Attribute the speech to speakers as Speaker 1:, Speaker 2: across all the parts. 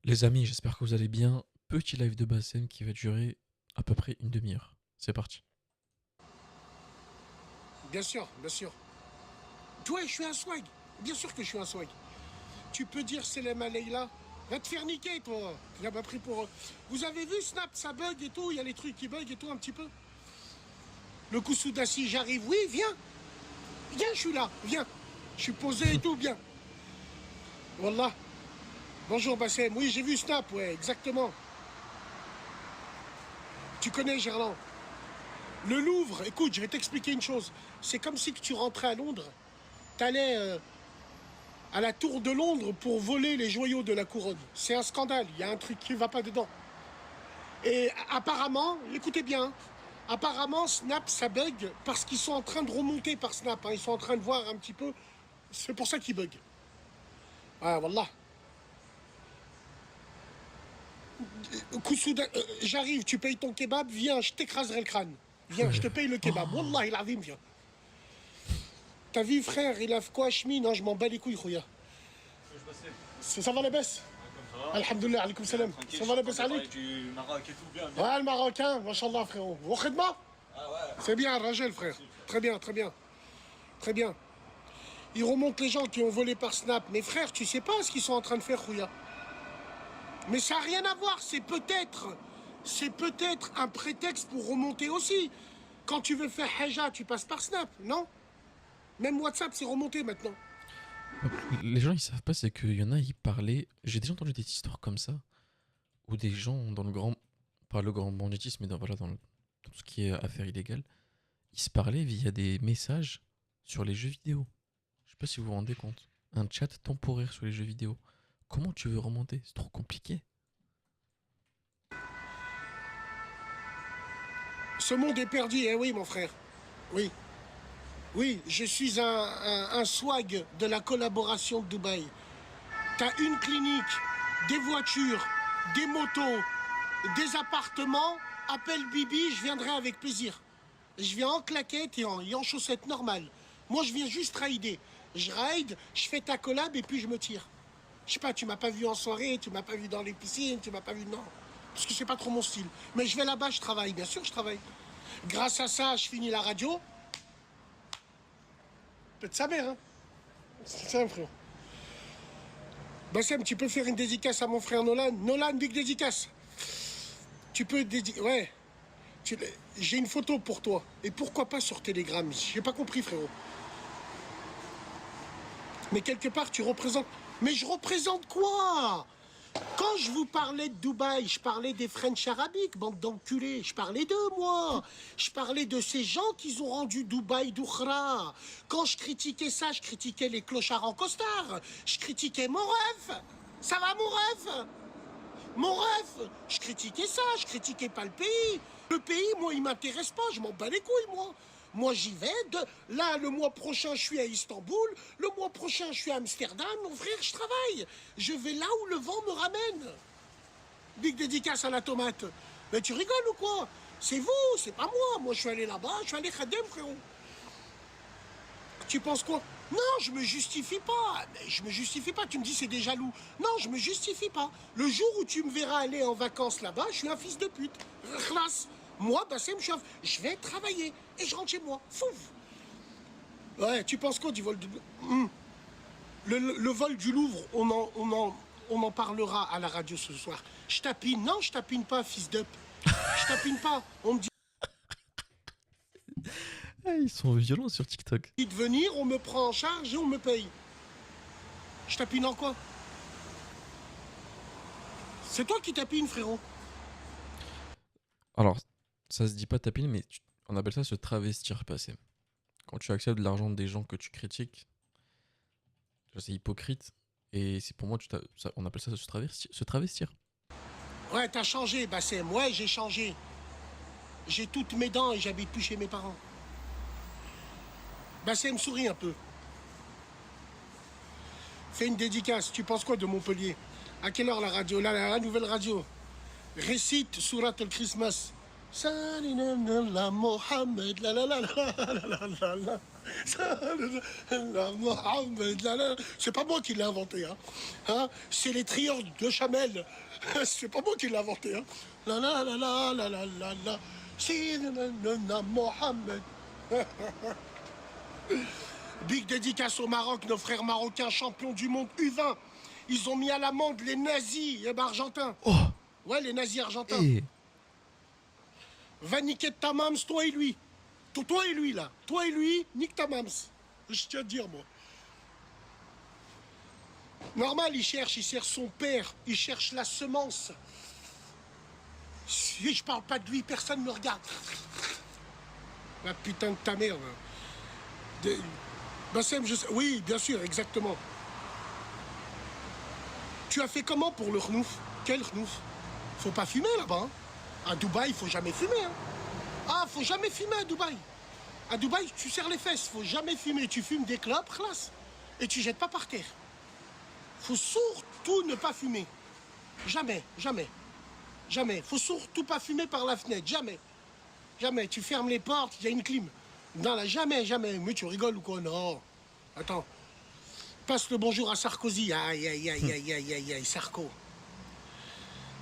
Speaker 1: Les amis, j'espère que vous allez bien. Petit live de Bassem qui va durer à peu près une demi-heure. C'est parti.
Speaker 2: Bien sûr, bien sûr. Toi, je suis un swag. Bien sûr que je suis un swag. Tu peux dire Salam Leila. Va te faire niquer, toi. Tu l'as pas pris pour. Vous avez vu Snap, ça bug et tout. Il y a les trucs qui bug et tout un petit peu. Le coup Soudassi, j'arrive. Oui, viens. Viens, je suis là. Viens. Je suis posé et tout, bien. Wallah. Bonjour Bassem. Oui, j'ai vu Snap, ouais, exactement. Tu connais Gerland. Le Louvre, écoute, je vais t'expliquer une chose. C'est comme si que tu rentrais à Londres. T'allais à la tour de Londres pour voler les joyaux de la couronne. C'est un scandale, il y a un truc qui ne va pas dedans. Et apparemment, écoutez bien, apparemment Snap ça bug parce qu'ils sont en train de remonter par Snap, hein. Ils sont en train de voir un petit peu, c'est pour ça qu'ils bug. Ah wallah. Koussouda, j'arrive, tu payes ton kebab, viens, je t'écraserai le crâne. Viens, je te paye le kebab. Wallah, il azim, viens. T'as vu, frère, il a fait quoi, Chemi? Non, je m'en bats les couilles, Khouya. Ça va la baisse? Alhamdoulilah, alaykoum salam. Ça va la baisse, Alik?
Speaker 3: Du Maroc et tout bien.
Speaker 2: Ouais, le Marocain, machallah, frérot. Au khidma?
Speaker 3: Ah ouais.
Speaker 2: C'est bien, Rajel, frère. Très bien, très bien. Très bien. Ils remontent les gens qui ont volé par Snap. Mais frère, tu sais pas ce qu'ils sont en train de faire, Khouya. Mais ça n'a rien à voir, c'est peut-être un prétexte pour remonter aussi. Quand tu veux faire Haja, tu passes par Snap, non? Même WhatsApp, c'est remonté maintenant.
Speaker 1: Les gens ils savent pas, c'est qu'il y en a, ils parlaient. J'ai déjà entendu des histoires comme ça, où des gens dans le grand. Pas le grand banditisme, mais voilà, dans tout ce qui est affaires illégales, ils se parlaient via des messages sur les jeux vidéo. Je sais pas si vous vous rendez compte. Un chat temporaire sur les jeux vidéo. Comment tu veux remonter? C'est trop compliqué.
Speaker 2: Ce monde est perdu, eh oui, mon frère. Oui. Oui, je suis un swag de la collaboration de Dubaï. T'as une clinique, des voitures, des motos, des appartements. Appelle Bibi, je viendrai avec plaisir. Je viens en claquette et en chaussettes normales. Moi, je viens juste rider. Je ride, je fais ta collab et puis je me tire. Je sais pas, tu m'as pas vu en soirée, tu m'as pas vu dans les piscines, tu m'as pas vu... Non, parce que c'est pas trop mon style. Mais je vais là-bas, je travaille, bien sûr je travaille. Grâce à ça, je finis la radio. Peut-être sa mère, hein. C'est ça, frère. Bassem, tu peux faire une dédicace à mon frère Nolan. Nolan, big dédicace. Tu peux ouais. J'ai une photo pour toi. Et pourquoi pas sur Telegram? J'ai pas compris, frérot. Mais quelque part, tu représentes... Mais je représente quoi? Quand je vous parlais de Dubaï, je parlais des French arabiques, bande d'enculés. Je parlais d'eux, moi. Je parlais de ces gens qui ont rendu Dubaï d'Ukhra. Quand je critiquais ça, je critiquais les clochards en costard. Je critiquais mon rêve. Ça va, mon rêve? Mon rêve, je critiquais ça, je critiquais pas le pays. Le pays, moi, il m'intéresse pas, je m'en bats les couilles, moi. Moi, j'y vais. Là, le mois prochain, je suis à Istanbul. Le mois prochain, je suis à Amsterdam. Mon frère, je travaille. Je vais là où le vent me ramène. Big dédicace à la tomate. Mais tu rigoles ou quoi? C'est vous, c'est pas moi. Moi, je suis allé là-bas, je suis allé Khadem, frérot. Tu penses quoi? Non, je me justifie pas. Mais je me justifie pas. Tu me dis c'est des jaloux. Non, je me justifie pas. Le jour où tu me verras aller en vacances là-bas, je suis un fils de pute. Khlas. Moi, Bassem, je vais travailler et je rentre chez moi. Fouf. Ouais, tu penses quoi du vol du Louvre? Le vol du Louvre, on en parlera à la radio ce soir. Je tapine. Non, je tapine pas, fils d'up. Je tapine pas. On me dit
Speaker 1: Ah, ils sont violents sur TikTok.
Speaker 2: de venir, on me prend en charge et on me paye. Je tapine en quoi? C'est toi qui tapines, frérot.
Speaker 1: Alors, ça se dit pas tapiner, mais on appelle ça se travestir, passer. Quand tu acceptes de l'argent des gens que tu critiques, c'est hypocrite. Et c'est pour moi, on appelle ça se travestir.
Speaker 2: Ouais, t'as changé, Bassem. Ouais, j'ai changé. J'ai toutes mes dents et j'habite plus chez mes parents. Bassem, souris un peu. Fais une dédicace. Tu penses quoi de Montpellier? À quelle heure la radio? La nouvelle radio. Récite Surat al-Christmas. Salinam la Mohammed la la la la la la la la. C'est pas moi qui l'ai inventé, hein. Hein, c'est les trieurs de Chamel. C'est pas moi qui l'ai inventé, hein. La la la la la la la la. Sayyidina Mohammed. Big dédicace au Maroc, nos frères marocains champions du monde U20. Ils ont mis à l'amende les nazis argentins.
Speaker 1: Oh,
Speaker 2: Ouais, les nazis argentins.
Speaker 1: eh,
Speaker 2: Va niquer ta mams, toi et lui. Toi et lui, là. Toi et lui, nique ta mams. Je tiens à te dire, moi. Normal, il cherche son père. Il cherche la semence. Si je parle pas de lui, personne ne me regarde. La putain de ta mère. De... Bassem, je sais... Oui, bien sûr, exactement. Tu as fait comment pour le khnouf? Quel khnouf? Faut pas fumer là-bas. Hein. À Dubaï, il faut jamais fumer. Hein. Ah, faut jamais fumer à Dubaï. À Dubaï, tu serres les fesses. Faut jamais fumer. Tu fumes des clopes, classe. Et tu jettes pas par terre. Faut surtout ne pas fumer. Jamais, jamais, jamais. Faut surtout pas fumer par la fenêtre. Jamais. Jamais. Tu fermes les portes, il y a une clim. Non, là, jamais, jamais. Mais tu rigoles ou quoi? Non. Attends. Passe le bonjour à Sarkozy. Aïe, aïe, aïe, aïe, aïe, aïe, aïe, Sarko.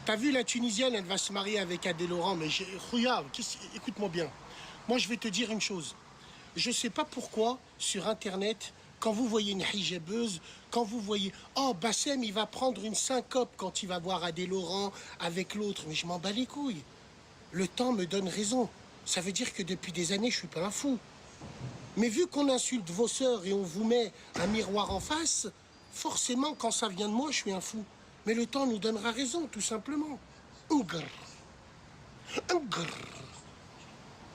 Speaker 2: T'as vu la Tunisienne, elle va se marier avec Adé Laurent, mais regarde, écoute-moi bien. Moi, je vais te dire une chose. Je sais pas pourquoi, sur Internet, quand vous voyez une hijabeuse, quand vous voyez « Oh, Bassem, il va prendre une syncope quand il va voir Adé Laurent avec l'autre. » Mais je m'en bats les couilles. Le temps me donne raison. Ça veut dire que depuis des années, je suis pas un fou. Mais vu qu'on insulte vos sœurs et on vous met un miroir en face, forcément, quand ça vient de moi, je suis un fou. Mais le temps nous donnera raison, tout simplement. Ougr. Ougr.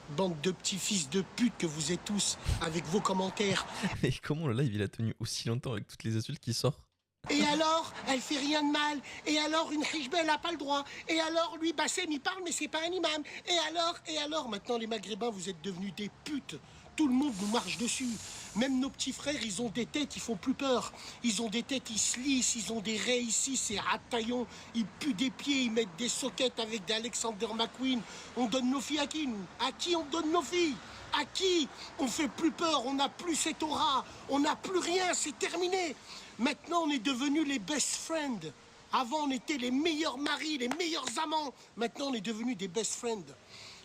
Speaker 2: Bande de petits fils de pute que vous êtes tous, avec vos commentaires.
Speaker 1: mais comment le live il a tenu aussi longtemps avec toutes les insultes qui sortent?
Speaker 2: Et alors, elle fait rien de mal. Et alors, une hijba, elle n'a pas le droit. Et alors, lui, Bassem, il parle, mais c'est pas un imam. Et alors, maintenant, les Maghrébins, vous êtes devenus des putes. Tout le monde nous marche dessus. Même nos petits frères, ils ont des têtes, ils font plus peur. Ils ont des têtes, ils se lissent, ils ont des raies ici, c'est rataillon. Ils puent des pieds, ils mettent des sockets avec des Alexander McQueen. On donne nos filles à qui, nous? À qui on donne nos filles? À qui? On fait plus peur, on n'a plus cette aura, on n'a plus rien, c'est terminé. Maintenant, on est devenus les best friends. Avant, on était les meilleurs maris, les meilleurs amants. Maintenant, on est devenus des best friends.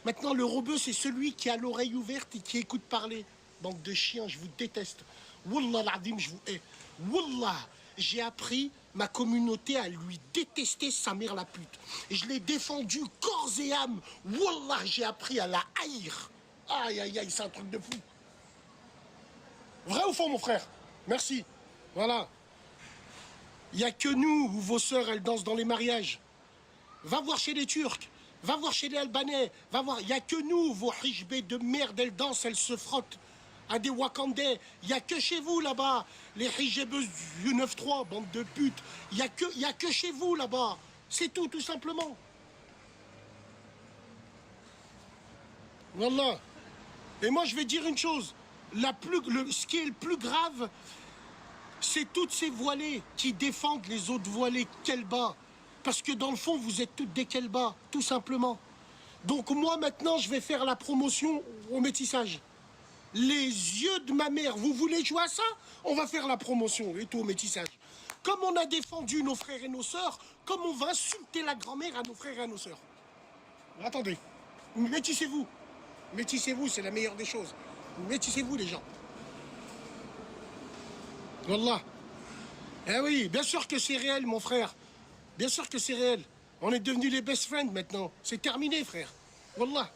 Speaker 2: Maintenant, le rebeu, c'est celui qui a l'oreille ouverte et qui écoute parler. Bande de chiens, je vous déteste. Wallah l'azim, je vous hais. Wallah, j'ai appris ma communauté à lui détester sa mère la pute. Et je l'ai défendu corps et âme. Wallah, j'ai appris à la haïr. Aïe, aïe, aïe, c'est un truc de fou. Vrai ou faux, mon frère? Merci. Voilà. Il n'y a que nous où vos sœurs, elles dansent dans les mariages. Va voir chez les Turcs. Va voir chez les Albanais. Va voir. Il n'y a que nous où vos hijbés de merde, elles dansent, elles se frottent à des Wakandais. Il n'y a que chez vous là-bas. Les hijabeuses du 9-3, bande de putes. Il n'y a que chez vous là-bas. C'est tout simplement. Voilà. Et moi, je vais dire une chose. Ce qui est le plus grave, c'est toutes ces voilées qui défendent les autres voilées Kelba. Parce que dans le fond, vous êtes toutes des Kelba, tout simplement. Donc moi, maintenant, je vais faire la promotion au métissage. Les yeux de ma mère, vous voulez jouer à ça? On va faire la promotion et tout au métissage. Comme on a défendu nos frères et nos sœurs, comme on va insulter la grand-mère à nos frères et à nos sœurs. Attendez, métissez-vous. Métissez-vous, c'est la meilleure des choses. Métissez-vous, les gens. Wallah. Eh oui, bien sûr que c'est réel, mon frère. Bien sûr que c'est réel. On est devenus les best friends maintenant. C'est terminé, frère. Wallah.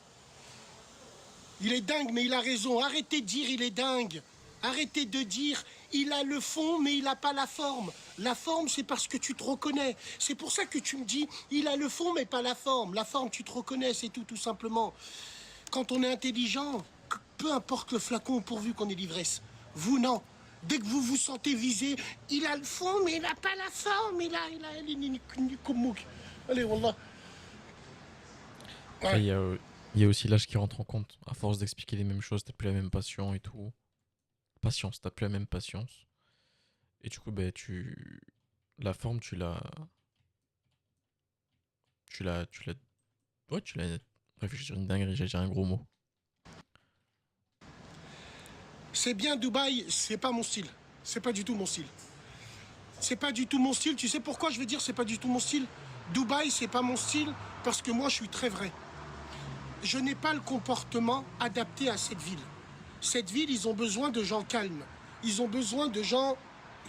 Speaker 2: Il est dingue, mais il a raison. Arrêtez de dire il est dingue. Arrêtez de dire il a le fond, mais il n'a pas la forme. La forme, c'est parce que tu te reconnais. C'est pour ça que tu me dis il a le fond, mais pas la forme. La forme, tu te reconnais, c'est tout simplement. Quand on est intelligent, peu importe le flacon pourvu qu'on ait l'ivresse. Vous, non. Dès que vous vous sentez visé, il a le fond, mais il n'a pas la forme. Allez, wallah.
Speaker 1: Après, il y a aussi l'âge qui rentre en compte. À force d'expliquer les mêmes choses, t'as plus la même passion et tout. Patience, t'as plus la même patience. Et du coup, ben, la forme, ouais, Bref, je vais dire une dinguerie, j'ai dire un gros mot.
Speaker 2: C'est bien Dubaï, c'est pas mon style. C'est pas du tout mon style. C'est pas du tout mon style. Tu sais pourquoi je vais dire c'est pas du tout mon style? Dubaï, c'est pas mon style parce que moi, je suis très vrai. Je n'ai pas le comportement adapté à cette ville. Cette ville, ils ont besoin de gens calmes. Ils ont besoin de gens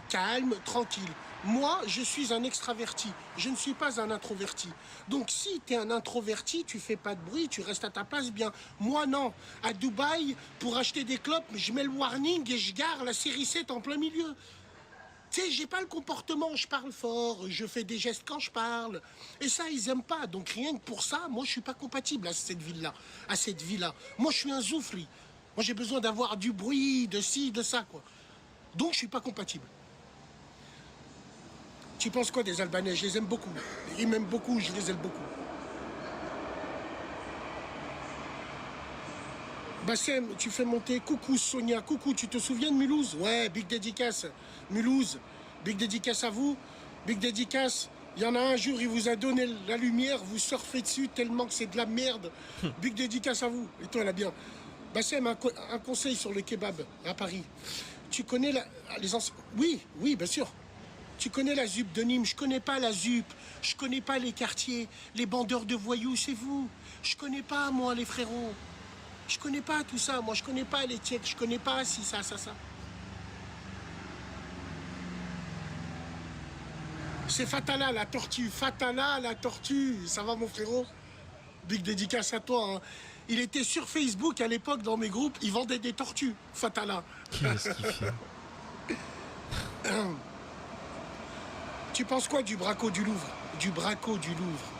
Speaker 2: calmes, tranquilles. Moi, je suis un extraverti. Je ne suis pas un introverti. Donc, si tu es un introverti, tu fais pas de bruit, tu restes à ta place bien. Moi, non. À Dubaï, pour acheter des clopes, je mets le warning et je gare la série 7 en plein milieu. Tu sais, j'ai pas le comportement, je parle fort, je fais des gestes quand je parle. Et ça, ils aiment pas. Donc rien que pour ça, moi, je suis pas compatible à cette ville-là. À cette vie-là. Moi, je suis un zoufli. Moi, j'ai besoin d'avoir du bruit, de ci, de ça, quoi. Donc, je suis pas compatible. Tu penses quoi des Albanais? Je les aime beaucoup. Ils m'aiment beaucoup, je les aime beaucoup. Bassem, tu fais monter. Coucou Sonia, coucou, tu te souviens de Mulhouse? Ouais, big dédicace. Mulhouse, big dédicace à vous. Big dédicace. Il y en a un jour, il vous a donné la lumière, vous surfez dessus tellement que c'est de la merde. Big dédicace à vous. Et toi, là, bien. Bassem, un conseil sur le kebab à Paris. Tu connais les anciens... Oui, oui, bien sûr. Tu connais la ZUP de Nîmes, je connais pas la ZUP, je connais pas les quartiers, les bandeurs de voyous, c'est vous. Je connais pas, moi, les frérots. Je connais pas tout ça, moi je connais pas les Tchèques, je connais pas si ça. C'est Fatala la tortue, Fatala la tortue, ça va mon frérot? Big dédicace à toi, hein. Il était sur Facebook à l'époque dans mes groupes, il vendait des tortues, Fatala.
Speaker 1: Qu'est-ce qu'il fait?
Speaker 2: Tu penses quoi du Braco du Louvre? Du Braco du Louvre.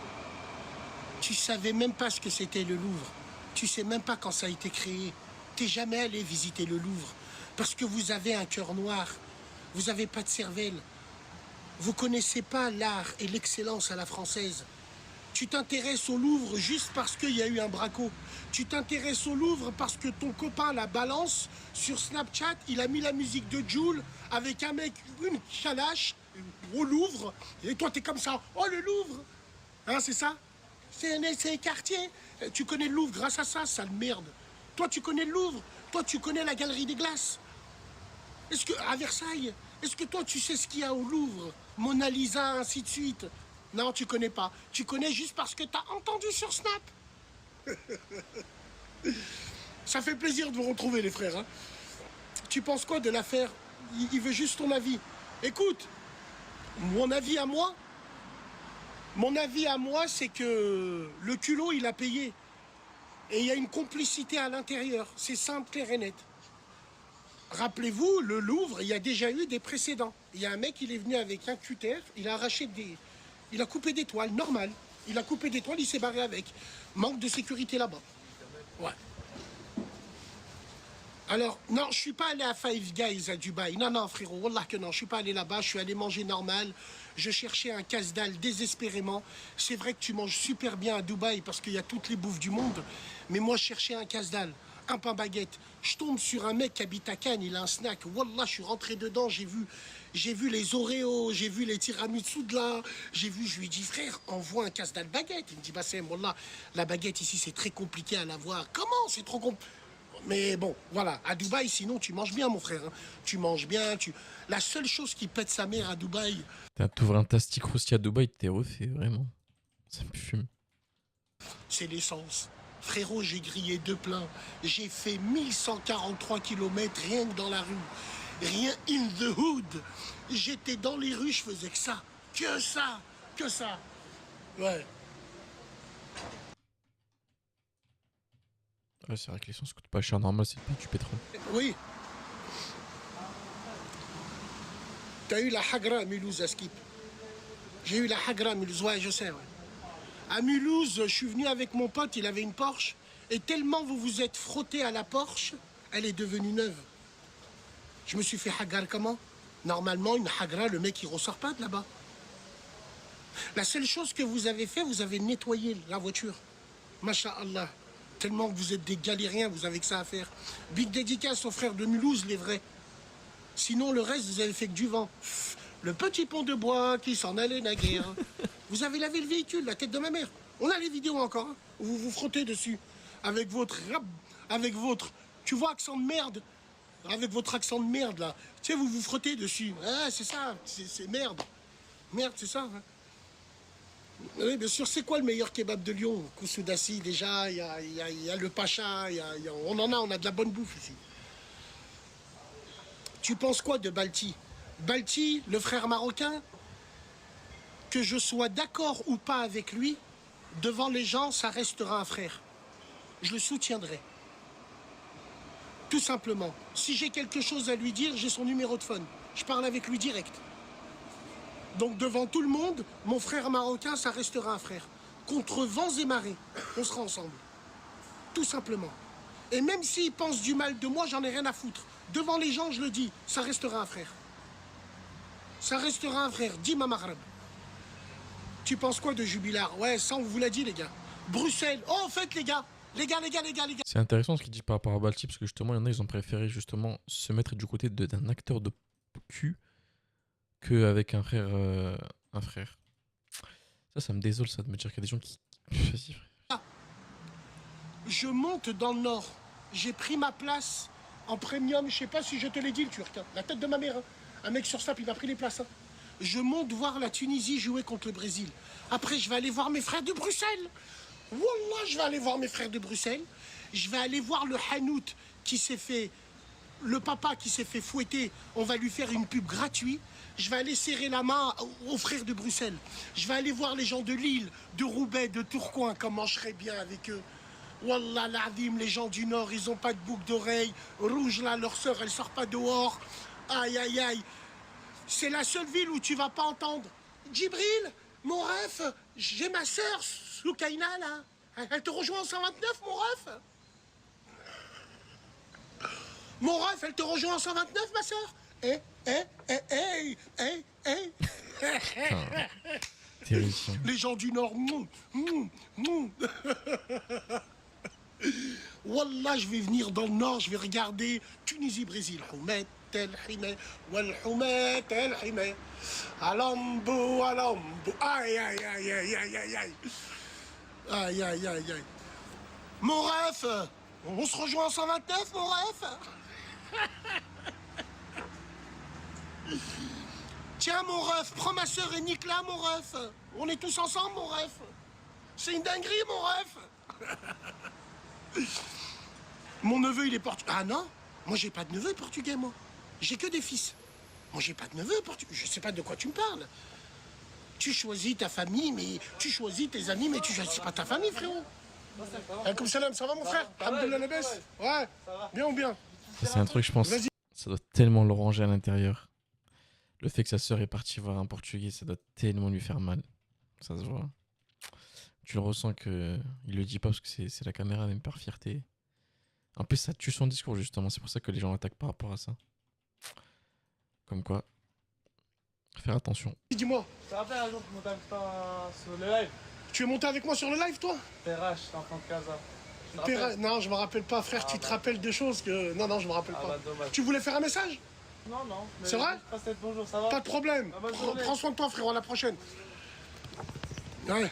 Speaker 2: Tu savais même pas ce que c'était le Louvre. Tu sais même pas quand ça a été créé. T'es jamais allé visiter le Louvre. Parce que vous avez un cœur noir. Vous avez pas de cervelle. Vous connaissez pas l'art et l'excellence à la française. Tu t'intéresses au Louvre juste parce qu'il y a eu un braco. Tu t'intéresses au Louvre parce que ton copain la balance sur Snapchat. Il a mis la musique de Jul avec un mec, une chalache au Louvre. Et toi, t'es comme ça. Oh, le Louvre! Hein, c'est ça? C'est un quartier. Tu connais le Louvre grâce à ça, sale merde. Toi, tu connais le Louvre. Toi, tu connais la Galerie des Glaces. Est-ce que, à Versailles, est-ce que toi, tu sais ce qu'il y a au Louvre? Mona Lisa, ainsi de suite. Non, tu connais pas. Tu connais juste parce que t'as entendu sur Snap. Ça fait plaisir de vous retrouver, les frères. Hein. Tu penses quoi de l'affaire? Il veut juste ton avis. Écoute, mon avis à moi, c'est que le culot, il a payé. Et il y a une complicité à l'intérieur. C'est simple, clair et net. Rappelez-vous, le Louvre, il y a déjà eu des précédents. Il y a un mec, il est venu avec un cutter, il a arraché il a coupé des toiles, normal. Il a coupé des toiles, il s'est barré avec. Manque de sécurité là-bas. Ouais. Alors, non, je suis pas allé à Five Guys à Dubaï. Non, non, frérot, wallah que non, je suis pas allé là-bas, je suis allé manger normal. Je cherchais un casse-dalle désespérément. C'est vrai que tu manges super bien à Dubaï parce qu'il y a toutes les bouffes du monde. Mais moi, je cherchais un casse-dalle, un pain baguette. Je tombe sur un mec qui habite à Cannes, il a un snack. Wallah, je suis rentré dedans, j'ai vu les Oreos, j'ai vu les tiramisu de là. Je lui dis, frère, envoie un casse-dalle baguette. Il me dit, bah c'est, wallah, la baguette ici, c'est très compliqué à l'avoir. Comment? C'est trop compliqué. Mais bon, voilà, à Dubaï, sinon, tu manges bien, mon frère. Hein. Tu manges bien, La seule chose qui pète sa mère à Dubaï...
Speaker 1: T'ouvres un tastic rousti à Dubaï, t'es refait, vraiment. Ça me fume.
Speaker 2: C'est l'essence. Frérot, j'ai grillé 2 pleins. J'ai fait 1143 km rien que dans la rue. Rien in the hood. J'étais dans les rues, je faisais que ça. Que ça. Que ça. Ouais.
Speaker 1: Ouais, c'est vrai que l'essence coûte pas cher, normal, c'est le prix du pétrole.
Speaker 2: Oui. T'as eu la Hagra à Mulhouse à Skip. J'ai eu la Hagra à Mulhouse, ouais, je sais, ouais. À Mulhouse, je suis venu avec mon pote, il avait une Porsche. Et tellement vous vous êtes frotté à la Porsche, elle est devenue neuve. Je me suis fait Hagar comment? Normalement, une Hagra, le mec, il ressort pas de là-bas. La seule chose que vous avez fait, vous avez nettoyé la voiture. Masha'Allah. Tellement que vous êtes des galériens, vous avez que ça à faire. Big dédicace aux frères de Mulhouse, les vrais. Sinon, le reste, vous avez fait que du vent. Le petit pont de bois qui s'en allait naguère. Vous avez lavé le véhicule, la tête de ma mère. On a les vidéos encore, hein, où vous vous frottez dessus. Avec votre... Tu vois, accent de merde. avec votre accent de merde, là. Tu sais, vous vous frottez dessus. Ah, c'est ça, c'est merde. Merde, c'est ça. Hein. Oui, bien sûr. C'est quoi le meilleur kebab de Lyon? Koussoudassi, déjà, il y a le Pacha, on a de la bonne bouffe ici. Tu penses quoi de Balti? Balti, le frère marocain, que je sois d'accord ou pas avec lui, devant les gens, ça restera un frère. Je le soutiendrai. Tout simplement. Si j'ai quelque chose à lui dire, j'ai son numéro de phone. Je parle avec lui direct. Donc devant tout le monde, mon frère marocain, ça restera un frère. Contre vents et marées, on sera ensemble. Tout simplement. Et même s'il pense du mal de moi, j'en ai rien à foutre. Devant les gens, je le dis, ça restera un frère. Ça restera un frère. Dis ma Maghreb. Tu penses quoi de Jubilard? Ouais, ça on vous l'a dit les gars. Bruxelles. Oh, en fait les gars. Les gars.
Speaker 1: C'est intéressant ce qu'il dit par rapport à Balti, parce que justement, il y en a, ils ont préféré justement se mettre du côté d'un acteur de cul qu'avec un frère. Un frère. Ça me désole ça de me dire qu'il y a des gens qui. Vas-y, frère.
Speaker 2: Je monte dans le Nord. J'ai pris ma place en premium. Je sais pas si je te l'ai dit le Turc. Hein. La tête de ma mère. Hein. Un mec sur Snap, il m'a pris les places. Hein. Je monte voir la Tunisie jouer contre le Brésil. Après, je vais aller voir mes frères de Bruxelles. Wallah, je vais aller voir mes frères de Bruxelles. Je vais aller voir le Hanout qui s'est fait... Le papa qui s'est fait fouetter. On va lui faire une pub gratuite. Je vais aller serrer la main aux frères de Bruxelles. Je vais aller voir les gens de Lille, de Roubaix, de Tourcoing. Comment je serais bien avec eux. Wallah, l'Adim, les gens du Nord, ils ont pas de boucle d'oreille. Rouge, là, leur sœur, elle sort pas dehors. Aïe, aïe, aïe. C'est la seule ville où tu vas pas entendre. Djibril, mon ref, j'ai ma sœur, Soukaina, là. Elle te rejoint en 129, mon ref. Mon ref, elle te rejoint en 129, ma sœur.
Speaker 1: Terrifiant.
Speaker 2: Les gens du Nord. Wallah, je vais venir dans le Nord, je vais regarder Tunisie-Brésil. الحمى والحماة الحمى Alambo, Alambo. Aïe, aïe, aïe, aïe, aïe, aïe, aïe. Aïe, aïe, aïe, aïe. Mon ref, on se rejoint en 129, mon ref. Tiens, mon ref, prends ma soeur et nique-la, mon ref. On est tous ensemble, mon ref. C'est une dinguerie, mon ref. Mon neveu, il est portugais. Ah non, moi, j'ai pas de neveu portugais, moi. J'ai que des fils. Moi, j'ai pas de neveu portugais. Je sais pas de quoi tu me parles. Tu choisis ta famille, mais tu choisis tes amis, mais tu choisis pas ta famille, frérot. Comme salam, ça va, mon frère? Alhamdoulilah, la baisse. Ouais, bien ou bien?
Speaker 1: Ça, c'est un truc, je pense, ça doit tellement le ranger à l'intérieur. Le fait que sa sœur est partie voir un Portugais, ça doit tellement lui faire mal. Ça se voit. Tu le ressens que il le dit pas parce que c'est la caméra, même par fierté. En plus, ça tue son discours, justement. C'est pour ça que les gens attaquent par rapport à ça. Comme quoi, faire attention.
Speaker 2: Dis-moi.
Speaker 3: Tu te rappelles un jour que tu montais avec toi sur le live?
Speaker 2: Tu es monté avec moi sur le live, toi?
Speaker 3: PRH, t'es enfant de casa.
Speaker 2: Non, je me rappelle pas, frère. Tu te rappelles de choses que... Non, je me rappelle pas.
Speaker 3: Dommage.
Speaker 2: Tu voulais faire un message?
Speaker 3: Non.
Speaker 2: C'est vrai?
Speaker 3: Passez le bonjour, ça va?
Speaker 2: Pas de problème. Prends soin de toi, frérot. À la prochaine. Ouais.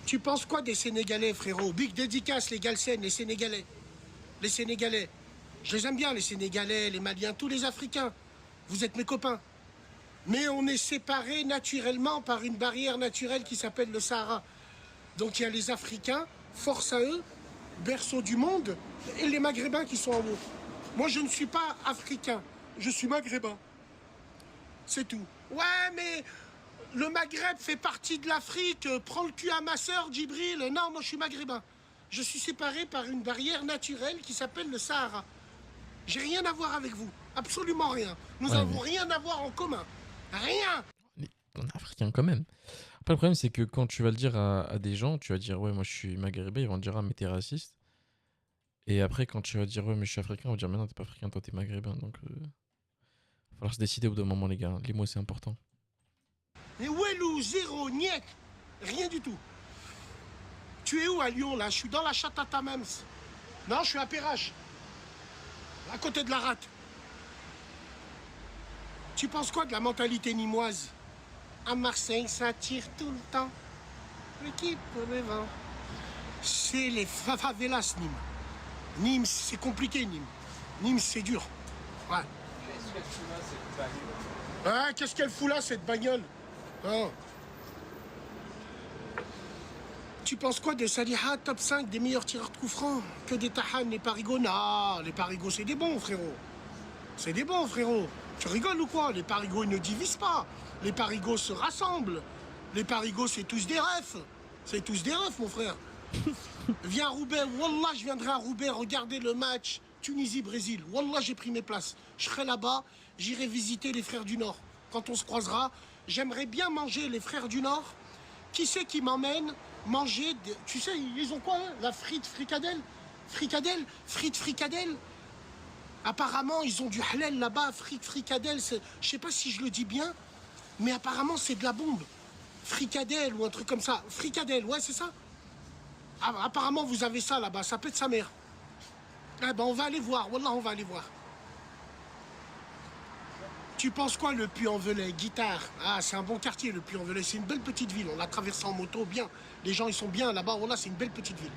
Speaker 2: Tu penses quoi des Sénégalais, frérot? Big dédicace, les Galsen, les Sénégalais. Les Sénégalais. Je les aime bien, les Sénégalais, les Maliens, tous les Africains. Vous êtes mes copains. Mais on est séparés naturellement par une barrière naturelle qui s'appelle le Sahara. Donc il y a les Africains, force à eux, berceau du monde, et les Maghrébins qui sont en haut. Moi, je ne suis pas africain, je suis maghrébin. C'est tout. Ouais, mais le Maghreb fait partie de l'Afrique. Prends le cul à ma sœur, Djibril. Non, moi, je suis maghrébin. Je suis séparé par une barrière naturelle qui s'appelle le Sahara. J'ai rien à voir avec vous. Absolument rien. Nous n'avons rien à voir en commun. Rien.
Speaker 1: On est africain quand même. Après, le problème, c'est que quand tu vas le dire à des gens, tu vas dire, ouais, moi, je suis maghrébin, ils vont te dire, ah, mais t'es raciste. Et après, quand tu vas dire, ouais, mais je suis africain, on va dire, mais non, t'es pas africain, toi, t'es maghrébin. Donc, il va falloir se décider au bout d'un moment, les gars. Les mots, c'est important.
Speaker 2: Et Ouelou, zéro, niet. Rien du tout. Tu es où à Lyon, là? Je suis dans la Chatata Mems. Non, je suis à Perrache. À côté de la rate. Tu penses quoi de la mentalité nimoise? À Marseille, ça tire tout le temps. L'équipe pour le vent. C'est les favelas, Nîmes. Nîmes, c'est compliqué, Nîmes. Nîmes, c'est dur. Ouais.
Speaker 3: Qu'est-ce qu'elle fout là, cette bagnole?
Speaker 2: Ah, qu'est-ce qu'elle fout là, cette bagnole? Hein. Tu penses quoi de Saliha, top 5 des meilleurs tireurs de coups francs? Que des Tahan, les Parigots? Non, les Parigots, c'est des bons, frérot. C'est des bons, frérot. Tu rigoles ou quoi? Les Parigots, ils ne divisent pas. Les Parigots se rassemblent. Les Parigots, c'est tous des refs. C'est tous des refs, mon frère. Viens à Roubaix. Wallah, je viendrai à Roubaix regarder le match Tunisie-Brésil. Wallah, j'ai pris mes places. Je serai là-bas. J'irai visiter les frères du Nord. Quand on se croisera, j'aimerais bien manger les frères du Nord. Qui c'est qui m'emmène manger tu sais, ils ont quoi, hein? La frite fricadelle? Fricadelle? Frite fricadelle? Apparemment, ils ont du halal là-bas. Frite fricadelle, je sais pas si je le dis bien, mais apparemment, c'est de la bombe. Fricadelle ou un truc comme ça. Fricadelle, ouais, c'est ça? Ah, apparemment, vous avez ça là-bas. Ça pète sa mère. Eh ben, on va aller voir. Wallah, on va aller voir. Tu penses quoi, le Puy-en-Velay? Guitare. Ah, c'est un bon quartier, le Puy-en-Velay. C'est une belle petite ville. On l'a traversé en moto, bien. Les gens, ils sont bien là-bas. Wallah, c'est une belle petite ville.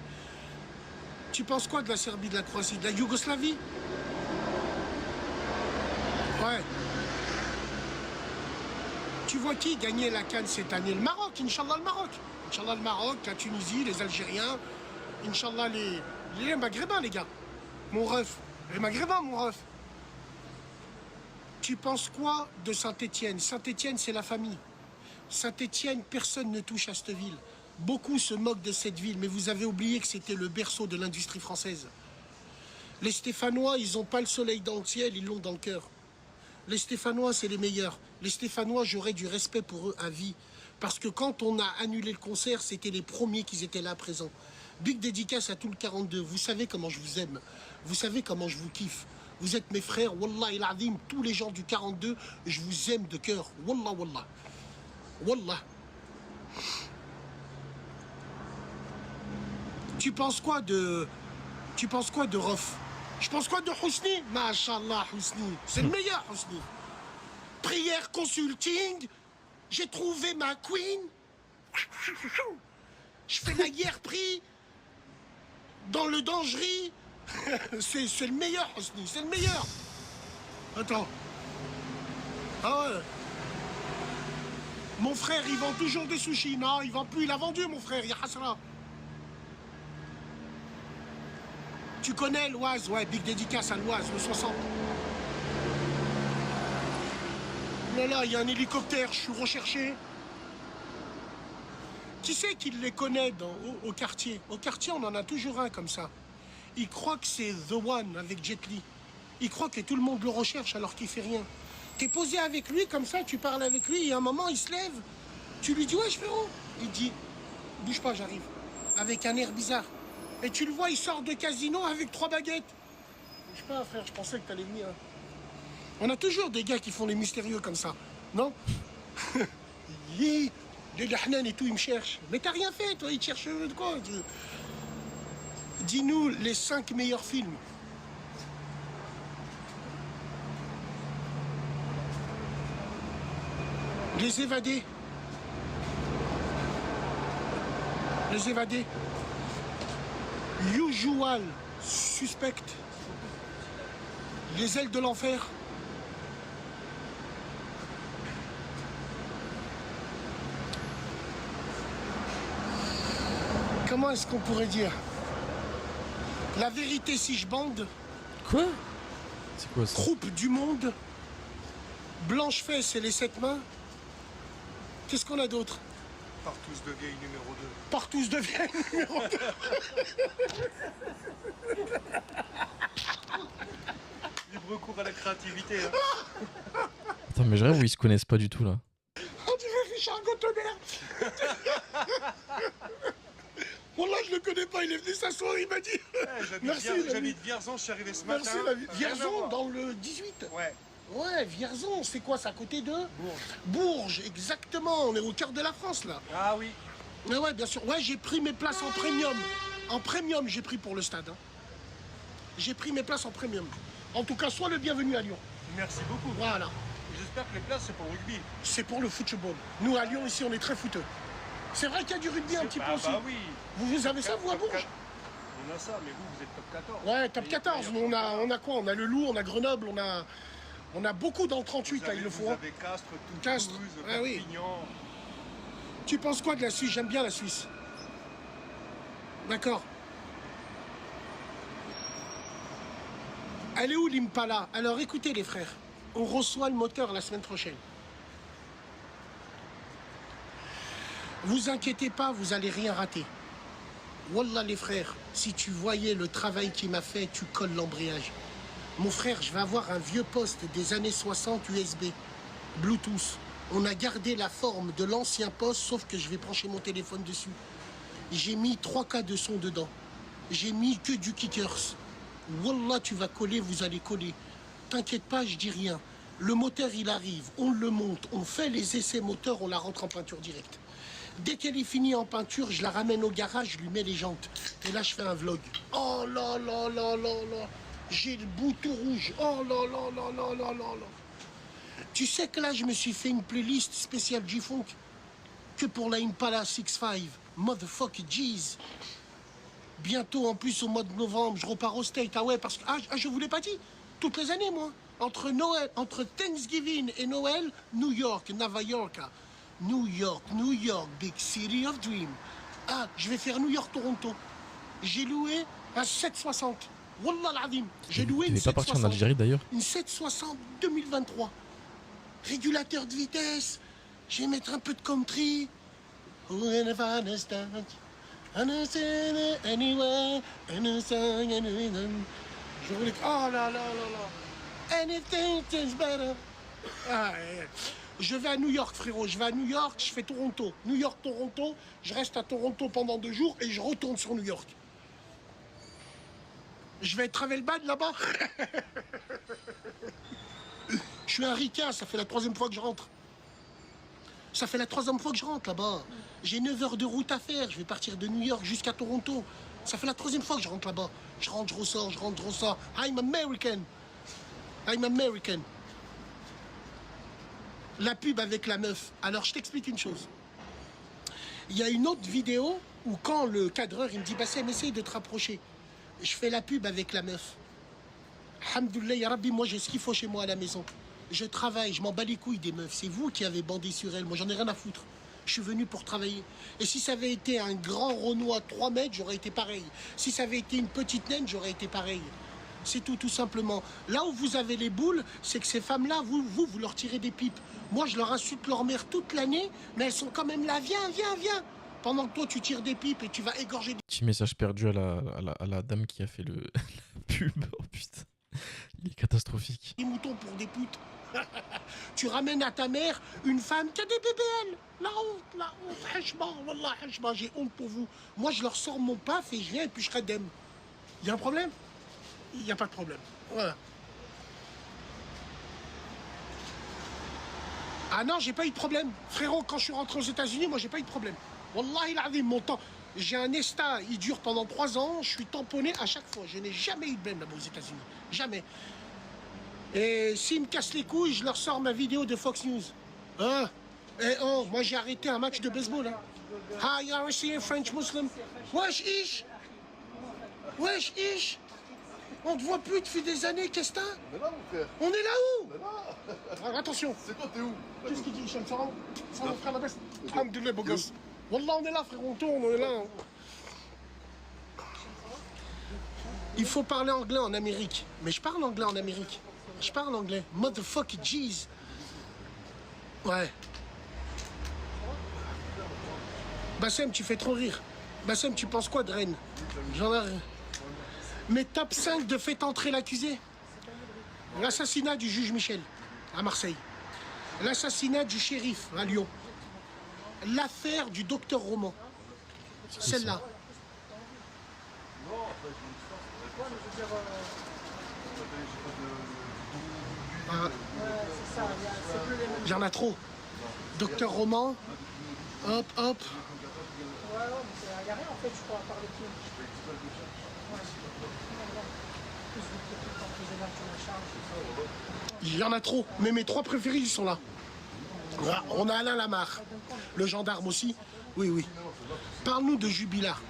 Speaker 2: Tu penses quoi de la Serbie, de la Croatie, de la Yougoslavie? Ouais. Tu vois qui gagnait la CAN cette année? Le Maroc, Inch'Allah, le Maroc. Inch'Allah, le Maroc, la Tunisie, les Algériens. Inch'Allah, les Maghrébins, les gars. Mon ref. Les Maghrébins, mon ref. Tu penses quoi de Saint-Étienne? Saint-Étienne, c'est la famille. Saint-Étienne, personne ne touche à cette ville. Beaucoup se moquent de cette ville, mais vous avez oublié que c'était le berceau de l'industrie française. Les Stéphanois, ils n'ont pas le soleil dans le ciel, ils l'ont dans le cœur. Les Stéphanois, c'est les meilleurs. Les Stéphanois, j'aurais du respect pour eux à vie. Parce que quand on a annulé le concert, c'était les premiers qui étaient là présents. Big dédicace à tout le 42. Vous savez comment je vous aime. Vous savez comment je vous kiffe. Vous êtes mes frères. Wallah il azim, tous les gens du 42, je vous aime de cœur. Wallah, wallah. Wallah. Tu penses quoi de Rof? Je pense quoi de Housni? Masha'Allah, Housni. C'est le meilleur, Housni. Prière consulting. J'ai trouvé ma queen. Je fais la guerre prix. Dans le dangerie. C'est le meilleur, Housni. C'est le meilleur. Attends. Ah ouais. Mon frère, il vend toujours des sushis. Non, il vend plus. Il a vendu, mon frère. Ya hasra. Tu connais l'Oise? Ouais, big dédicace à l'Oise, le 60. Là, là, il y a un hélicoptère, je suis recherché. Qui c'est qui les connaît au quartier? Au quartier, on en a toujours un comme ça. Il croit que c'est The One avec Jet Li. Il croit que tout le monde le recherche alors qu'il fait rien. T'es posé avec lui comme ça, tu parles avec lui, et à un moment, il se lève. Tu lui dis, ouais, frérot. Il dit, bouge pas, j'arrive. Avec un air bizarre. Et tu le vois, il sort de casino avec 3 baguettes. Je sais pas, frère, je pensais que t'allais venir. On a toujours des gars qui font les mystérieux comme ça, non? Les Lahnan et tout, ils me cherchent. Mais t'as rien fait, toi, ils te cherchent de quoi? Dis-nous les 5 meilleurs films. Les Évadés. Les Évadés. Usual Suspect. Les ailes de l'enfer. Comment est-ce qu'on pourrait dire? La vérité si je bande.
Speaker 1: Quoi? C'est quoi ça?
Speaker 2: Groupe du monde. Blanche-Fesse et les 7 mains. Qu'est-ce qu'on a d'autre?
Speaker 4: Partous de vieille numéro 2.
Speaker 2: Partous de vieille numéro 2.
Speaker 4: Libre cours à la créativité. Hein.
Speaker 1: Attends, mais je rêve où ils se connaissent pas du tout là.
Speaker 2: On dirait Richard Gottener. Wallah, je le connais pas, il est venu s'asseoir, il m'a dit. Merci,
Speaker 4: J'habite Vierzon, je suis arrivé ce matin.
Speaker 2: Merci, Vierzon, dans le 18.
Speaker 4: Ouais.
Speaker 2: Ouais, Vierzon, c'est quoi, c'est à côté de
Speaker 4: Bourges.
Speaker 2: Bourges, exactement, on est au cœur de la France, là.
Speaker 4: Ah oui.
Speaker 2: Mais ouais, bien sûr. Ouais, j'ai pris mes places en premium. En premium, j'ai pris pour le stade. Hein. J'ai pris mes places en premium. En tout cas, sois le bienvenu à Lyon.
Speaker 4: Merci beaucoup.
Speaker 2: Voilà.
Speaker 4: J'espère que les places, c'est pour le rugby.
Speaker 2: C'est pour le football. Nous, à Lyon, ici, on est très footeux. C'est vrai qu'il y a du rugby un petit peu aussi.
Speaker 4: Bah oui.
Speaker 2: Vous avez ça, vous, à Bourges?
Speaker 4: On a ça, mais vous êtes top 14.
Speaker 2: Ouais, top 14. Mais on a quoi? On a le Loup, on a Grenoble, on a beaucoup dans le 38, là, il le faut.
Speaker 4: Vous
Speaker 2: Hein.
Speaker 4: avez Castres,
Speaker 2: Castres,
Speaker 4: Toulouse,
Speaker 2: ah oui.
Speaker 4: Perpignan.
Speaker 2: Tu penses quoi de la Suisse? J'aime bien la Suisse. D'accord. Elle est où l'Impala? Alors écoutez les frères, on reçoit le moteur la semaine prochaine. Vous inquiétez pas, vous allez rien rater. Wallah les frères, si tu voyais le travail qu'il m'a fait, tu colles l'embrayage. Mon frère, je vais avoir un vieux poste des années 60 USB, Bluetooth. On a gardé la forme de l'ancien poste, sauf que je vais brancher mon téléphone dessus. J'ai mis 3K de son dedans. J'ai mis que du kickers. Wallah, tu vas coller, vous allez coller. T'inquiète pas, je dis rien. Le moteur, il arrive, on le monte, on fait les essais moteurs, on la rentre en peinture directe. Dès qu'elle est finie en peinture, je la ramène au garage, je lui mets les jantes. Et là, je fais un vlog. Oh là là là là là. J'ai le bout tout rouge. Oh là là là là là là là. Tu sais que là, je me suis fait une playlist spéciale G-Funk que pour la Impala 65. Motherfucker G's. Bientôt, en plus, au mois de novembre, je repars au State. Ah ouais, parce que... je vous l'ai pas dit. Toutes les années, moi. Entre Noël, entre Thanksgiving et Noël, New York, Nova York. New York, big city of dream. Ah, je vais faire New York-Toronto. J'ai loué un 760. Wallah l'azim. J'ai loué une
Speaker 1: Tu n'es pas parti en
Speaker 2: 760.
Speaker 1: Algérie d'ailleurs?
Speaker 2: Une 760 2023. Régulateur de vitesse. Je vais mettre un peu de country. Anyway, je voulais... Oh là là là là. Anything is better. Ah, ouais. Je vais à New York, frérot. Je vais à New York, je fais Toronto. New York, Toronto. Je reste à Toronto pendant 2 jours et je retourne sur New York. Je vais travel bad là-bas. Je suis un ricain, ça fait la 3e fois que je rentre. Ça fait la 3e fois que je rentre là-bas. J'ai 9 heures de route à faire. Je vais partir de New York jusqu'à Toronto. Ça fait la 3e fois que je rentre là-bas. Je rentre, je ressors, je rentre, je ressors. I'm American. I'm American. La pub avec la meuf. Alors, je t'explique une chose. Il y a une autre vidéo où quand le cadreur, il me dit « Bassem, essaye de te rapprocher ». Je fais la pub avec la meuf. Alhamdoulilah, ya Rabbi, moi j'ai ce qu'il faut chez moi à la maison. Je travaille, je m'en bats les couilles des meufs. C'est vous qui avez bandé sur elles. Moi, j'en ai rien à foutre. Je suis venu pour travailler. Et si ça avait été un grand Renault à 3 mètres, j'aurais été pareil. Si ça avait été une petite naine, j'aurais été pareil. C'est tout simplement. Là où vous avez les boules, c'est que ces femmes-là, vous leur tirez des pipes. Moi, je leur insulte leur mère toute l'année, mais elles sont quand même là. Viens, viens, viens. Pendant que toi, tu tires des pipes et tu vas égorger
Speaker 1: Petit message perdu à la dame qui a fait le la pub. Oh putain, il est catastrophique.
Speaker 2: des moutons pour des putes. Tu ramènes à ta mère une femme qui a des bébés, elle. La honte, hachma, wallah, hachma, j'ai honte pour vous. Moi, je leur sors mon paf et je viens et puis je radem. Il y a un problème? Il n'y a pas de problème. Voilà. Ah non, j'ai pas eu de problème. Frérot, quand je suis rentré aux États-Unis, moi, j'ai pas eu de problème. Wallah, il a mon temps. J'ai un ESTA, il dure pendant 3 ans. Je suis tamponné à chaque fois. Je n'ai jamais eu de blême là-bas aux États-Unis. Jamais. Et s'ils me cassent les couilles, je leur sors ma vidéo de Fox News. Hein? Et oh, moi j'ai arrêté un match de baseball. Hein. Hi, you are a French Muslim? Wesh, ish! Wesh, ish! On te voit plus depuis des années, qu'est-ce que t'as?
Speaker 5: Mais là, mon frère.
Speaker 2: On est là où?
Speaker 5: Mais là.
Speaker 2: Alors, attention.
Speaker 5: C'est toi, t'es où?
Speaker 2: Qu'est-ce qu'il dit, Hicham? Ça va? Ça va, mon frère, la baisse? Alhamdoulilah, beau gosse. Wallah, on est là, frère, on tourne, on est là. Il faut parler anglais en Amérique. Mais je parle anglais en Amérique. Je parle anglais. Motherfucker jeez. Ouais. Bassem, tu fais trop rire. Bassem, tu penses quoi de Rennes? J'en ai rien. Mais top 5 de fait entrer l'accusé. L'assassinat du juge Michel à Marseille. L'assassinat du shérif à Lyon. L'affaire du docteur Roman. Celle-là. Ah. J'en ai trop. Docteur Roman. Hop, hop.
Speaker 6: Il n'y a rien en fait, je crois, à part les films.
Speaker 2: Il y en a trop, mais mes 3 préférés, ils sont là. Voilà, on a Alain Lamarre, le gendarme aussi. Oui, oui. Parle-nous de Jubilar.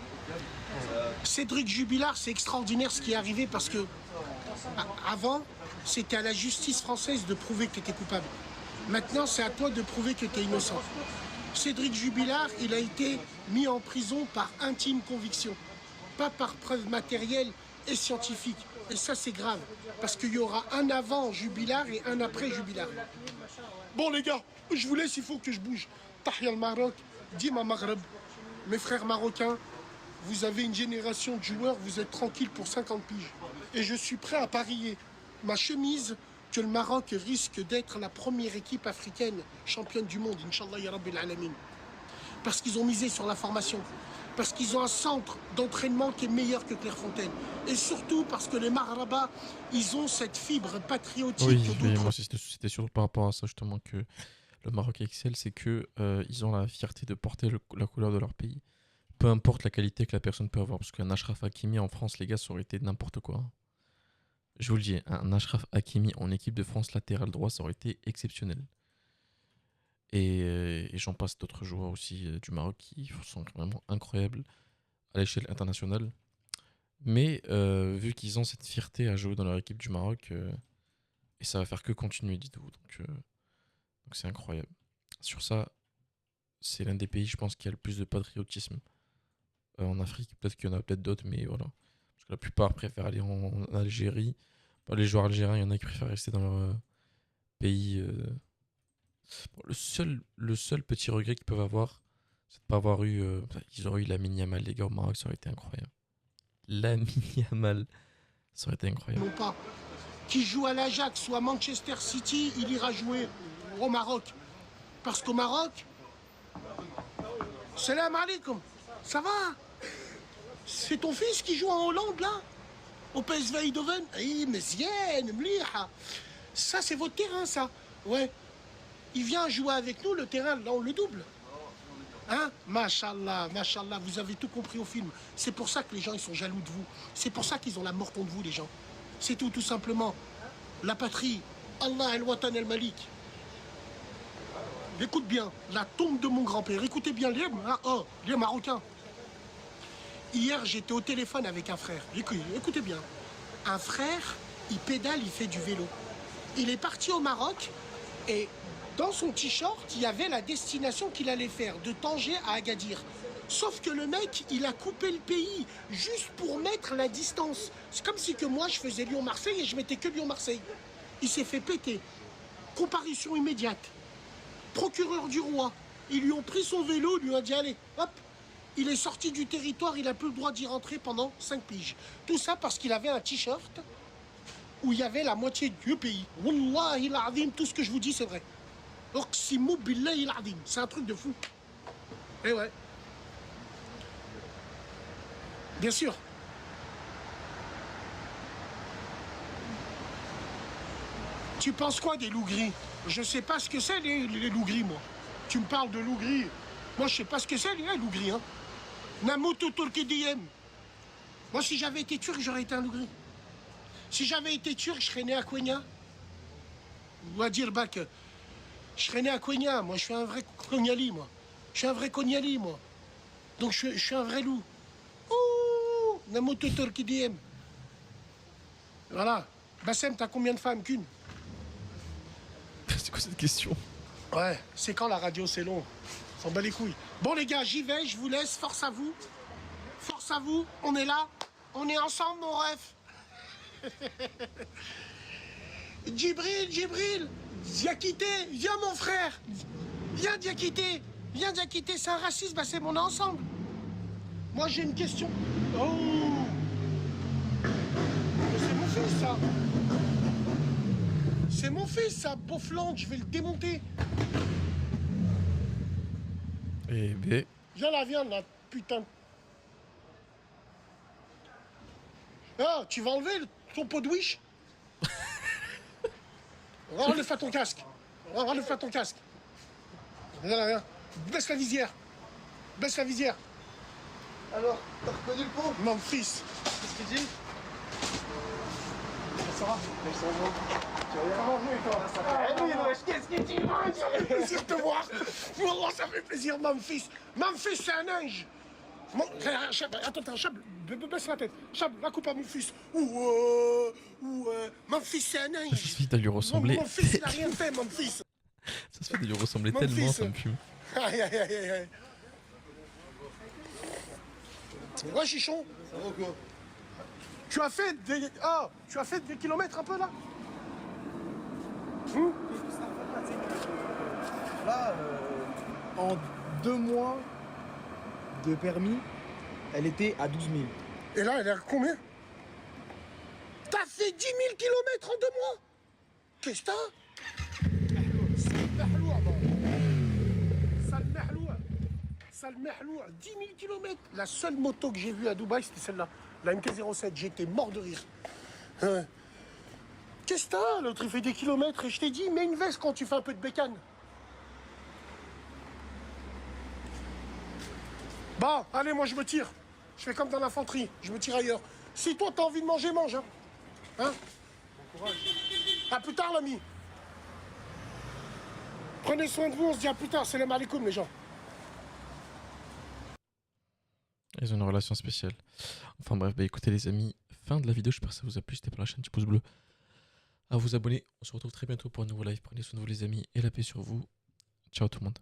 Speaker 2: Cédric Jubilard, c'est extraordinaire ce qui est arrivé parce que avant, c'était à la justice française de prouver que tu étais coupable. Maintenant, c'est à toi de prouver que tu es innocent. Cédric Jubilard, il a été mis en prison par intime conviction, pas par preuve matérielle et scientifique. Et ça, c'est grave, parce qu'il y aura un avant Jubilard et un après Jubilard. Bon, les gars, je vous laisse, il faut que je bouge. Tahia le Maroc, Dima Maghreb. Mes frères marocains, vous avez une génération de joueurs, vous êtes tranquilles pour 50 piges. Et je suis prêt à parier ma chemise que le Maroc risque d'être la première équipe africaine championne du monde, Inch'Allah ya Rabbil Alamin. Parce qu'ils ont misé sur la formation. Parce qu'ils ont un centre d'entraînement qui est meilleur que Clairefontaine. Et surtout parce que les Maghrabas, ils ont cette fibre patriotique.
Speaker 1: Oui, mais moi c'était surtout par rapport à ça justement que le Maroc excelle, c'est que ils ont la fierté de porter la couleur de leur pays. Peu importe la qualité que la personne peut avoir. Parce qu'un Achraf Hakimi en France, les gars, ça aurait été n'importe quoi. Je vous le dis, un Achraf Hakimi en équipe de France latéral droit, ça aurait été exceptionnel. Et j'en passe d'autres joueurs aussi du Maroc qui sont vraiment incroyables à l'échelle internationale. Mais vu qu'ils ont cette fierté à jouer dans leur équipe du Maroc, et ça va faire que continuer, dites-vous. Donc c'est incroyable. Sur ça, c'est l'un des pays, je pense, qui a le plus de patriotisme en Afrique. Peut-être qu'il y en a peut-être d'autres, mais voilà. Parce que la plupart préfèrent aller en Algérie. Bah, les joueurs algériens, il y en a qui préfèrent rester dans leur pays. Bon, le seul petit regret qu'ils peuvent avoir, c'est de ne pas avoir eu. Ils auraient eu Lamine Yamal, les gars, au Maroc, ça aurait été incroyable. Lamine Yamal, ça aurait été incroyable.
Speaker 2: Non pas. Qui joue à l'Ajax ou à Manchester City, il ira jouer au Maroc. Parce qu'au Maroc, salam alaikum, ça va? C'est ton fils qui joue en Hollande, là? Au PSV Eindhoven? Eh, Mezien, Mliha. Ça, c'est votre terrain, ça. Ouais. Il vient jouer avec nous, le terrain, là, on le double. Hein? Machallah, machallah, vous avez tout compris au film. C'est pour ça que les gens, ils sont jaloux de vous. C'est pour ça qu'ils ont la mort contre vous, les gens. C'est tout simplement. La patrie, Allah al-Watan al-Malik. Écoute bien, la tombe de mon grand-père. Écoutez bien, les Marocains. Hier, j'étais au téléphone avec un frère. Écoutez bien. Un frère, il pédale, il fait du vélo. Il est parti au Maroc et dans son t-shirt, il y avait la destination qu'il allait faire, de Tanger à Agadir. Sauf que le mec, il a coupé le pays juste pour mettre la distance. C'est comme si que moi, je faisais Lyon-Marseille et je mettais que Lyon-Marseille. Il s'est fait péter. Comparution immédiate. Procureur du roi. Ils lui ont pris son vélo, lui ont dit allez, hop. Il est sorti du territoire, il n'a plus le droit d'y rentrer pendant 5 piges. Tout ça parce qu'il avait un t-shirt où il y avait la moitié du pays. Wallahi l'azim, tout ce que je vous dis, c'est vrai. Oqsimu billahi l'azim. C'est un truc de fou. Eh ouais. Bien sûr. Tu penses quoi des loups gris? Je sais pas ce que c'est les loups gris, moi. Tu me parles de loups gris. Moi, je sais pas ce que c'est, les loups gris, hein. Namutu Turkidiyem. Moi, si j'avais été turc, j'aurais été un loup gris. Si j'avais été turc, je serais né à Konya. Ou à Dirbak. Je serais né à Konya. Moi, je suis un vrai Konyali, moi. Je suis un vrai Konyali, moi. Donc, je suis un vrai loup. Ouh, Namutu Turkidiyem. Voilà. Bassem, t'as combien de femmes? Qu'une?
Speaker 1: C'est quoi cette question?
Speaker 2: Ouais, c'est quand la radio, c'est long. S'en bat les couilles. Bon, les gars, j'y vais, je vous laisse. Force à vous. Force à vous. On est là. On est ensemble, mon ref. Djibril. Diakité, viens, mon frère. Viens, Diakité. Viens, Diakité. C'est un raciste, bah, c'est mon ensemble. Moi, j'ai une question. Oh. C'est mon fils, ça. C'est mon fils, ça. Beaufland, je vais le démonter.
Speaker 1: Eh ben.
Speaker 2: Viens la viande, là, putain. Ah, tu vas enlever ton pot de wish? Enlève ton casque. Enlève ton casque. Viens là, viens. Baisse la visière. Baisse la visière.
Speaker 3: Alors, t'as reconnu le pont?
Speaker 2: Mon fils.
Speaker 3: Qu'est-ce qu'il dit?
Speaker 2: Ça va?
Speaker 3: Ils sont bons. Tu vas
Speaker 2: Comment jouer, toi?
Speaker 3: Eh oui, wesh, qu'est-ce que tu
Speaker 2: Ça fait plaisir de te voir. Wallah, ça fait plaisir, mon fils. Mon fils, c'est un ange. Chab, attends, Chab, baisse la tête. Chab, la coupe à mon fils. Mon fils, c'est un nain.
Speaker 1: Ça se fait de lui ressembler.
Speaker 2: Mon fils, il a rien fait, mon fils.
Speaker 1: Ça se fait de lui ressembler
Speaker 2: Mon
Speaker 1: tellement,
Speaker 2: fils.
Speaker 1: ça me fume.
Speaker 2: Aïe, aïe, aïe, aïe, aïe. Ouais, chichon.
Speaker 3: Ça va ou quoi?
Speaker 2: Tu as fait des kilomètres un peu là?
Speaker 5: Là, en 2 mois de permis, elle était à 12 000.
Speaker 2: Et là, elle est à combien? T'as fait 10 000 kilomètres en 2 mois? Qu'est-ce que t'as? Sale mehloua. 10 000 kilomètres. La seule moto que j'ai vue à Dubaï, c'était celle-là. La MT-07. J'étais mort de rire. Qu'est-ce que t'as? L'autre, il fait des kilomètres et je t'ai dit, mets une veste quand tu fais un peu de bécane. Bah, allez, moi je me tire. Je fais comme dans l'infanterie, je me tire ailleurs. Si toi t'as envie de manger, mange. Hein? Bon courage. À plus tard, l'ami. Prenez soin de vous, on se dit à plus tard. Salam alaikum, les gens.
Speaker 1: Ils ont une relation spéciale. Enfin bref, bah écoutez les amis, fin de la vidéo, j'espère que ça vous a plu. N'hésitez pas à lâcher un petit pouce bleu, à vous abonner. On se retrouve très bientôt pour un nouveau live. Prenez soin de vous les amis et la paix sur vous. Ciao tout le monde.